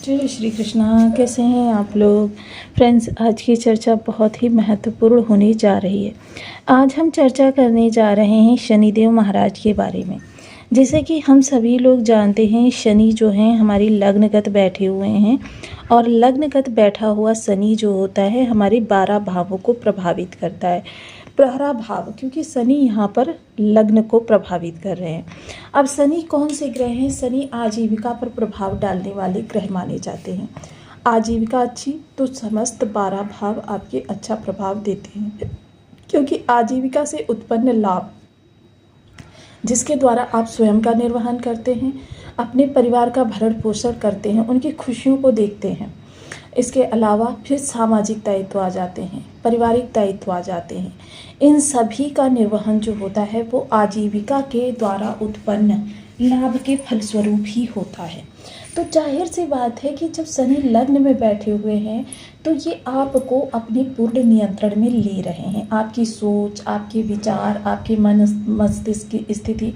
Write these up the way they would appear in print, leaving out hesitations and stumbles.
जय श्री कृष्णा। कैसे हैं आप लोग फ्रेंड्स। आज की चर्चा बहुत ही महत्वपूर्ण होने जा रही है। आज हम चर्चा करने जा रहे हैं शनिदेव महाराज के बारे में। जैसे कि हम सभी लोग जानते हैं, शनि जो हैं हमारी लग्नगत बैठे हुए हैं, और लग्नगत बैठा हुआ शनि जो होता है हमारे 12 भावों को प्रभावित करता है। 12 भाव, क्योंकि शनि यहाँ पर लग्न को प्रभावित कर रहे हैं। अब शनि कौन से ग्रह हैं? शनि आजीविका पर प्रभाव डालने वाले ग्रह माने जाते हैं। आजीविका अच्छी तो समस्त 12 भाव आपके अच्छा प्रभाव देते हैं, क्योंकि आजीविका से उत्पन्न लाभ जिसके द्वारा आप स्वयं का निर्वहन करते हैं, अपने परिवार का भरण पोषण करते हैं, उनकी खुशियों को देखते हैं। इसके अलावा फिर सामाजिक दायित्व आ जाते हैं, पारिवारिक दायित्व आ जाते हैं। इन सभी का निर्वहन जो होता है वो आजीविका के द्वारा उत्पन्न लाभ के फलस्वरूप ही होता है। तो जाहिर सी बात है कि जब शनि लग्न में बैठे हुए हैं तो ये आपको अपने पूर्ण नियंत्रण में ले रहे हैं। आपकी सोच, आपके विचार, आपके मन मस्तिष्क की स्थिति,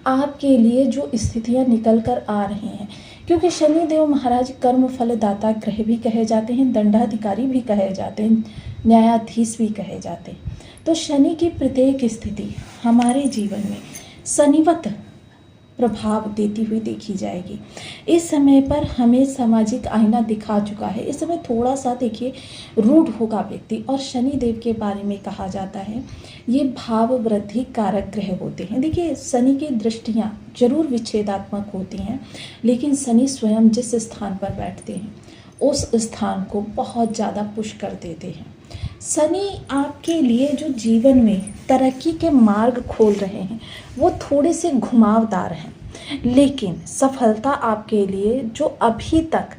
आपके लिए जो स्थितियाँ निकल कर आ रही हैं, क्योंकि शनिदेव महाराज कर्म फलदाता ग्रह भी कहे जाते हैं, दंडाधिकारी भी कहे जाते हैं, न्यायाधीश भी कहे जाते हैं। तो शनि की प्रत्येक स्थिति हमारे जीवन में शनिवत प्रभाव देती हुई देखी जाएगी। इस समय पर हमें सामाजिक आईना दिखा चुका है। इस समय थोड़ा सा देखिए रूढ़ होगा व्यक्ति, और शनि देव के बारे में कहा जाता है ये भाव वृद्धि कारक ग्रह होते हैं। देखिए शनि की दृष्टियाँ जरूर विच्छेदात्मक होती हैं, लेकिन शनि स्वयं जिस स्थान पर बैठते हैं उस स्थान को बहुत ज़्यादा पुश कर देते हैं। शनि आपके लिए जो जीवन में तरक्की के मार्ग खोल रहे हैं वो थोड़े से घुमावदार हैं, लेकिन सफलता आपके लिए जो अभी तक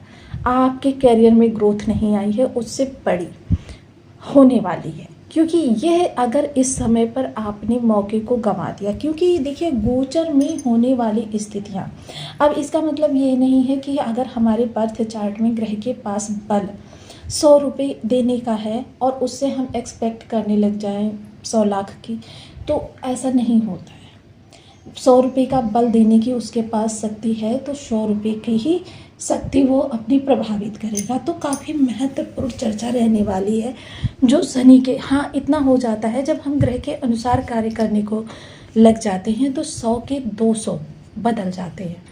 आपके करियर में ग्रोथ नहीं आई है उससे बड़ी होने वाली है। क्योंकि यह अगर इस समय पर आपने मौके को गंवा दिया, क्योंकि देखिए गोचर में होने वाली स्थितियाँ, अब इसका मतलब ये नहीं है कि अगर हमारे बर्थ चार्ट में ग्रह के पास बल 100 रुपये देने का है और उससे हम एक्सपेक्ट करने लग जाएं 100 लाख की, तो ऐसा नहीं होता है। 100 रुपये का बल देने की उसके पास शक्ति है तो 100 रुपये की ही शक्ति वो अपनी प्रभावित करेगा। तो काफ़ी महत्वपूर्ण चर्चा रहने वाली है जो शनि के। हाँ, इतना हो जाता है जब हम ग्रह के अनुसार कार्य करने को लग जाते हैं तो 100 के 200 बदल जाते हैं,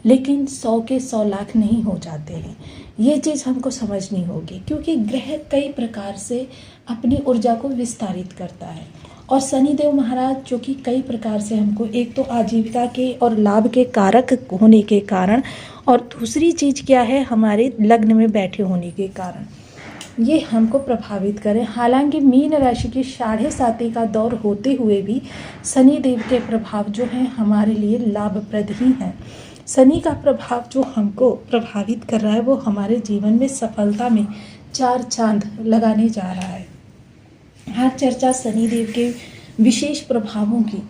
लेकिन 100 के 100 लाख नहीं हो जाते हैं। ये चीज़ हमको समझनी होगी, क्योंकि ग्रह कई प्रकार से अपनी ऊर्जा को विस्तारित करता है, और शनिदेव महाराज जो कि कई प्रकार से हमको, एक तो आजीविका के और लाभ के कारक होने के कारण, और दूसरी चीज़ क्या है, हमारे लग्न में बैठे होने के कारण ये हमको प्रभावित करें। हालांकि मीन राशि की 7.5 का दौर होते हुए भी शनिदेव के प्रभाव जो हैं हमारे लिए लाभप्रद ही हैं। शनि का प्रभाव जो हमको प्रभावित कर रहा है वो हमारे जीवन में सफलता में 4 चांद लगाने जा रहा है। हर चर्चा शनिदेव के विशेष प्रभावों की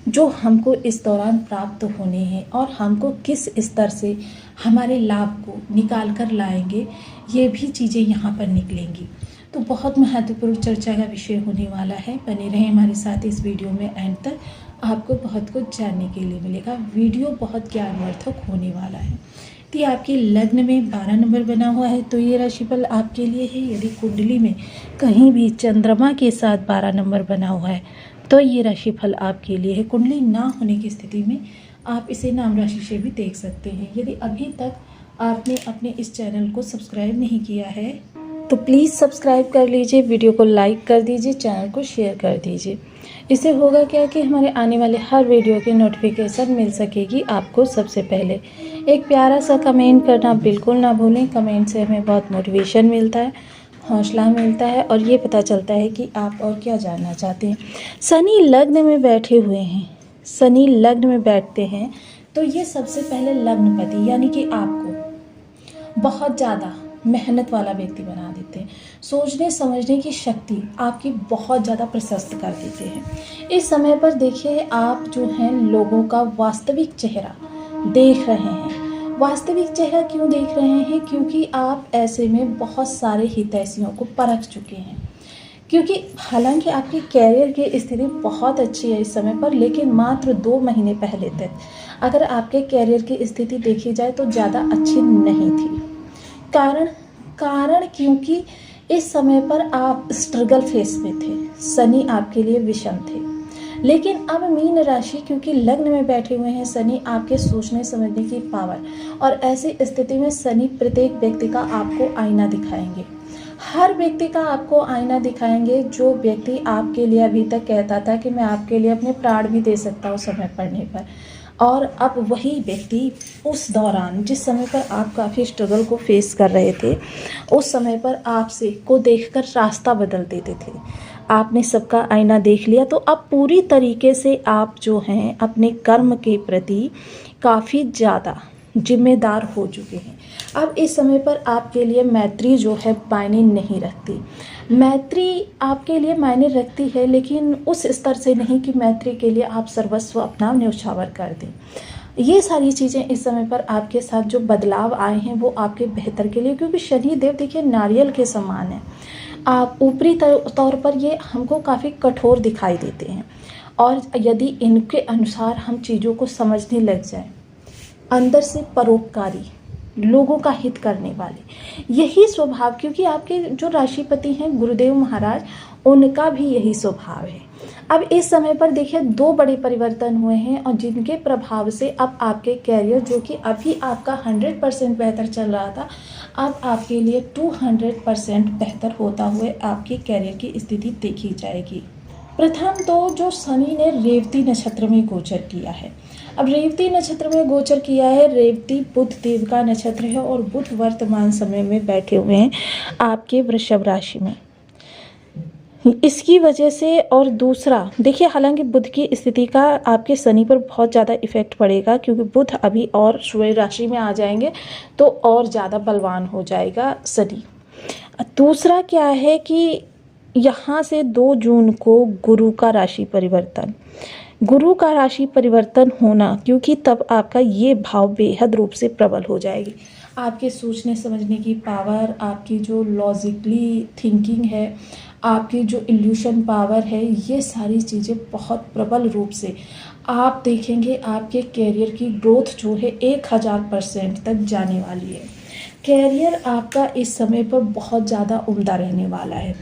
जो हमको इस दौरान प्राप्त होने हैं और हमको किस स्तर से हमारे लाभ को निकाल कर लाएंगे, ये भी चीज़ें यहाँ पर निकलेंगी। तो बहुत महत्वपूर्ण चर्चा का विषय होने वाला है। बने रहें हमारे साथ इस वीडियो में एंड तक, आपको बहुत कुछ जानने के लिए मिलेगा। वीडियो बहुत ज्ञानवर्धक होने वाला है। यदि आपके लग्न में 12 नंबर बना हुआ है तो ये राशिफल आपके लिए है। यदि कुंडली में कहीं भी चंद्रमा के साथ 12 नंबर बना हुआ है तो ये राशिफल आपके लिए है। कुंडली ना होने की स्थिति में आप इसे नाम राशि से भी देख सकते हैं। यदि अभी तक आपने अपने इस चैनल को सब्सक्राइब नहीं किया है तो प्लीज़ सब्सक्राइब कर लीजिए, वीडियो को लाइक कर दीजिए, चैनल को शेयर कर दीजिए। इससे होगा क्या कि हमारे आने वाले हर वीडियो की नोटिफिकेशन मिल सकेगी आपको सबसे पहले। एक प्यारा सा कमेंट करना बिल्कुल ना भूलें। कमेंट से हमें बहुत मोटिवेशन मिलता है, हौसला मिलता है, और ये पता चलता है कि आप और क्या जानना चाहते हैं। शनि लग्न में बैठे हुए हैं, शनि लग्न में बैठते हैं तो ये सबसे पहले लग्नपति यानी कि आपको बहुत ज़्यादा मेहनत वाला व्यक्ति बना देते हैं। सोचने समझने की शक्ति आपकी बहुत ज़्यादा प्रशस्त कर देते हैं। इस समय पर देखिए आप जो हैं लोगों का वास्तविक चेहरा देख रहे हैं। वास्तविक चेहरा क्यों देख रहे हैं? क्योंकि आप ऐसे में बहुत सारे हितैषियों को परख चुके हैं। क्योंकि हालांकि आपकी कैरियर की स्थिति बहुत अच्छी है इस समय पर, लेकिन मात्र 2 महीने पहले तक अगर आपके कैरियर की स्थिति देखी जाए तो ज़्यादा अच्छी नहीं थी। कारण कारण क्योंकि इस समय पर आप स्ट्रगल फेस में थे, शनि आपके लिए विषम थे। लेकिन अब मीन राशि क्योंकि लग्न में बैठे हुए हैं शनि, आपके सोचने समझने की पावर, और ऐसी स्थिति में शनि प्रत्येक व्यक्ति का आपको आईना दिखाएंगे। हर व्यक्ति का आपको आईना दिखाएंगे। जो व्यक्ति आपके लिए अभी तक कहता था कि मैं आपके लिए अपने प्राण भी दे सकता हूँ समय पड़ने पर, और अब वही व्यक्ति उस दौरान जिस समय पर आप काफ़ी स्ट्रगल को फेस कर रहे थे, उस समय पर आपसे को देखकर रास्ता बदल देते थे। आपने सबका आईना देख लिया, तो अब पूरी तरीके से आप जो हैं अपने कर्म के प्रति काफ़ी ज़्यादा जिम्मेदार हो चुके हैं। अब इस समय पर आपके लिए मैत्री जो है मायने नहीं रखती। मैत्री आपके लिए मायने रखती है, लेकिन उस स्तर से नहीं कि मैत्री के लिए आप सर्वस्व अपना न्यौछावर कर दें। ये सारी चीज़ें इस समय पर आपके साथ जो बदलाव आए हैं वो आपके बेहतर के लिए, क्योंकि शनि देव देखिए नारियल के समान है। आप ऊपरी तौर पर ये हमको काफ़ी कठोर दिखाई देते हैं, और यदि इनके अनुसार हम चीज़ों को समझने लग जाएं, अंदर से परोपकारी, लोगों का हित करने वाले, यही स्वभाव, क्योंकि आपके जो राशिपति हैं गुरुदेव महाराज, उनका भी यही स्वभाव है। अब इस समय पर देखिए 2 बड़े परिवर्तन हुए हैं, और जिनके प्रभाव से अब आपके कैरियर जो कि अभी आपका 100% बेहतर चल रहा था, अब आपके लिए 200% बेहतर होता हुए आपके कैरियर की स्थिति देखी जाएगी। प्रथम तो जो शनि ने रेवती नक्षत्र में गोचर किया है। अब रेवती नक्षत्र में गोचर किया है, रेवती बुध देव का नक्षत्र है, और बुध वर्तमान समय में बैठे हुए हैं आपके वृषभ राशि में। इसकी वजह से, और दूसरा देखिए, हालांकि बुध की स्थिति का आपके शनि पर बहुत ज़्यादा इफेक्ट पड़ेगा, क्योंकि बुध अभी और सूर्य राशि में आ जाएंगे तो और ज़्यादा बलवान हो जाएगा शनि। दूसरा क्या है कि यहाँ से 2 जून को गुरु का राशि परिवर्तन होना, क्योंकि तब आपका ये भाव बेहद रूप से प्रबल हो जाएगी। आपके सोचने समझने की पावर, आपकी जो लॉजिकली थिंकिंग है, आपकी जो इल्यूशन पावर है, ये सारी चीज़ें बहुत प्रबल रूप से आप देखेंगे। आपके कैरियर की ग्रोथ जो है 1000% तक जाने वाली है। कैरियर आपका इस समय पर बहुत ज़्यादा उम्दा रहने वाला है,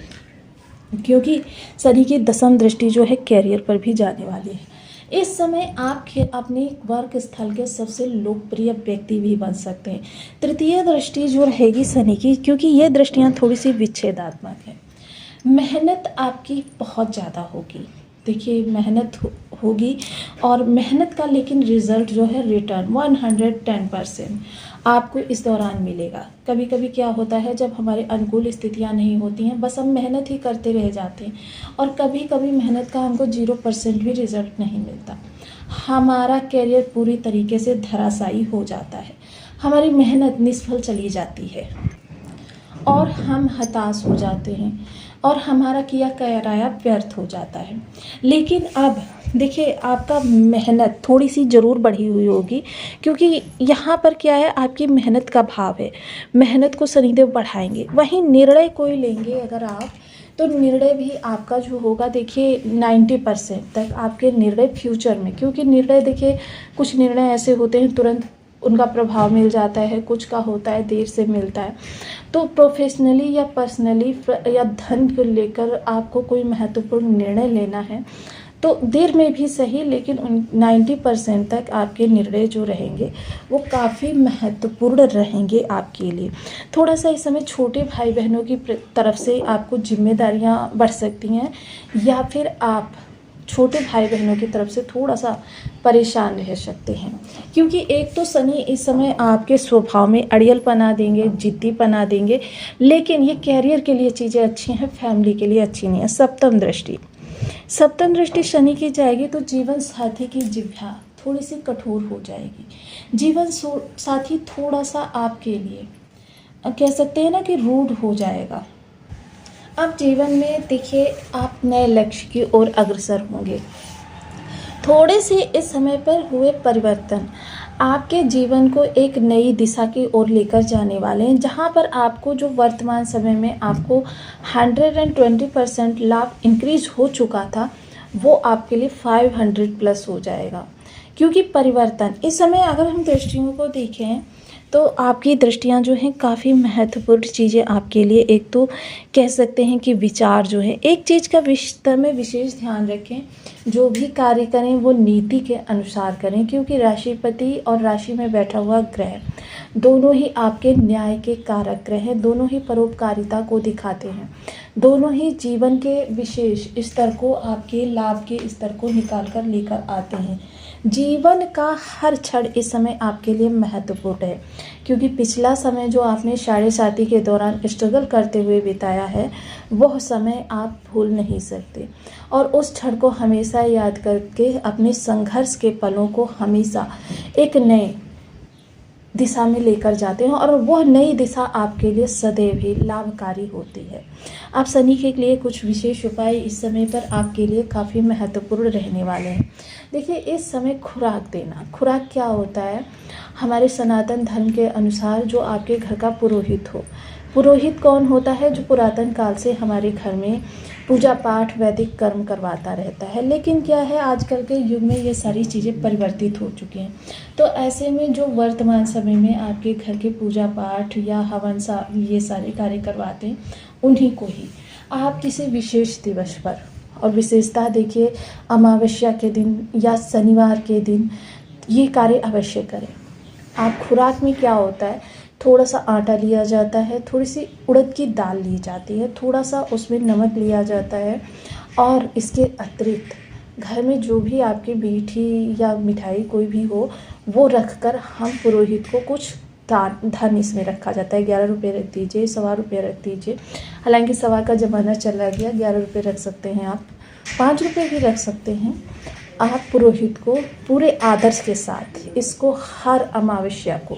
क्योंकि शनि की 10वीं दृष्टि जो है कैरियर पर भी जाने वाली है। इस समय आप अपने वर्क स्थल के सबसे लोकप्रिय व्यक्ति भी बन सकते हैं। तृतीय दृष्टि जो रहेगी शनि की, क्योंकि ये दृष्टियाँ थोड़ी सी विच्छेदात्मक है। मेहनत आपकी बहुत ज़्यादा होगी, देखिए मेहनत होगी, और मेहनत का लेकिन रिजल्ट जो है रिटर्न 110% आपको इस दौरान मिलेगा। कभी कभी क्या होता है, जब हमारे अनुकूल स्थितियां नहीं होती हैं, बस हम मेहनत ही करते रह जाते हैं, और कभी कभी मेहनत का हमको 0% भी रिजल्ट नहीं मिलता। हमारा कैरियर पूरी तरीके से धराशायी हो जाता है, हमारी मेहनत निष्फल चली जाती है, और हम हताश हो जाते हैं, और हमारा किया कराया व्यर्थ हो जाता है। लेकिन अब देखिए, आपका मेहनत थोड़ी सी ज़रूर बढ़ी हुई होगी, क्योंकि यहाँ पर क्या है, आपकी मेहनत का भाव है। मेहनत को शनिदेव बढ़ाएंगे। वहीं निर्णय कोई लेंगे अगर आप, तो निर्णय भी आपका जो होगा, देखिए 90% तक आपके निर्णय फ्यूचर में, क्योंकि निर्णय देखिए कुछ निर्णय ऐसे होते हैं तुरंत उनका प्रभाव मिल जाता है, कुछ का होता है देर से मिलता है। तो प्रोफेशनली या पर्सनली या धन को लेकर आपको कोई महत्वपूर्ण निर्णय लेना है, तो देर में भी सही, लेकिन 90% तक आपके निर्णय जो रहेंगे वो काफ़ी महत्वपूर्ण रहेंगे आपके लिए। थोड़ा सा इस समय छोटे भाई बहनों की तरफ से आपको जिम्मेदारियां बढ़ सकती हैं, या फिर आप छोटे भाई बहनों की तरफ से थोड़ा सा परेशान रह सकते हैं, क्योंकि एक तो शनि इस समय आपके स्वभाव में अड़ियल पना देंगे, जिद्दी पना देंगे, लेकिन ये कैरियर के लिए चीज़ें अच्छी हैं, फैमिली के लिए अच्छी नहीं है। सप्तम दृष्टि शनि की जाएगी, तो जीवन साथी की जिह्वा थोड़ी सी कठोर हो जाएगी। जीवन साथी थोड़ा सा आपके लिए कह सकते हैं ना कि रूड हो जाएगा। अब जीवन में देखिए, आप नए लक्ष्य की ओर अग्रसर होंगे। थोड़े से इस समय पर हुए परिवर्तन आपके जीवन को एक नई दिशा की ओर लेकर जाने वाले हैं, जहां पर आपको जो वर्तमान समय में आपको 120% लाभ इंक्रीज हो चुका था, वो आपके लिए 500+ हो जाएगा। क्योंकि परिवर्तन इस समय, अगर हम दृष्टियों को देखें तो आपकी दृष्टियाँ जो हैं काफ़ी महत्वपूर्ण चीज़ें आपके लिए, एक तो कह सकते हैं कि विचार जो है, एक चीज़ का विषय में विशेष ध्यान रखें, जो भी कार्य करें वो नीति के अनुसार करें, क्योंकि राशिपति और राशि में बैठा हुआ ग्रह दोनों ही आपके न्याय के कारक ग्रह हैं, दोनों ही परोपकारिता को दिखाते हैं, दोनों ही जीवन के विशेष स्तर को, आपके लाभ के स्तर को निकाल कर लेकर आते हैं। जीवन का हर क्षण इस समय आपके लिए महत्वपूर्ण है, क्योंकि पिछला समय जो आपने साढ़े साथी के दौरान स्ट्रगल करते हुए बिताया है, वह समय आप भूल नहीं सकते, और उस क्षण को हमेशा याद करके अपने संघर्ष के पलों को हमेशा एक नए दिशा में लेकर जाते हैं, और वह नई दिशा आपके लिए सदैव ही लाभकारी होती है। आप शनि के लिए कुछ विशेष उपाय इस समय पर आपके लिए काफ़ी महत्वपूर्ण रहने वाले हैं। देखिए, इस समय खुराक देना, खुराक क्या होता है, हमारे सनातन धर्म के अनुसार जो आपके घर का पुरोहित हो, पुरोहित कौन होता है, जो पुरातन काल से हमारे घर में पूजा पाठ वैदिक कर्म करवाता रहता है। लेकिन क्या है, आजकल के युग में ये सारी चीज़ें परिवर्तित हो चुकी हैं, तो ऐसे में जो वर्तमान समय में आपके घर के पूजा पाठ या हवन ये सारे कार्य करवाते हैं, उन्हीं को ही आप किसी विशेष दिवस पर, और विशेषता देखिए अमावस्या के दिन या शनिवार के दिन ये कार्य अवश्य करें। आप खुराक में क्या होता है, थोड़ा सा आटा लिया जाता है, थोड़ी सी उड़द की दाल ली जाती है, थोड़ा सा उसमें नमक लिया जाता है, और इसके अतिरिक्त घर में जो भी आपकी मीठी या मिठाई कोई भी हो, वो रख कर हम पुरोहित को कुछ धन इसमें रखा जाता है। 11 रुपये रख दीजिए, 1.25 रुपये रख दीजिए, हालांकि 1.25 का ज़माना चला गया, 11 रुपये रख सकते हैं आप, 5 रुपये भी रख सकते हैं। आप पुरोहित को पूरे आदर्श के साथ इसको हर अमावस्या को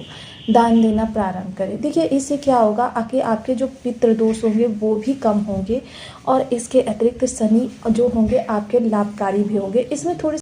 दान देना प्रारंभ करें। देखिए, इससे क्या होगा, आके आपके जो पितृ दोष होंगे वो भी कम होंगे, और इसके अतिरिक्त शनि जो होंगे आपके लाभकारी भी होंगे। इसमें थोड़ी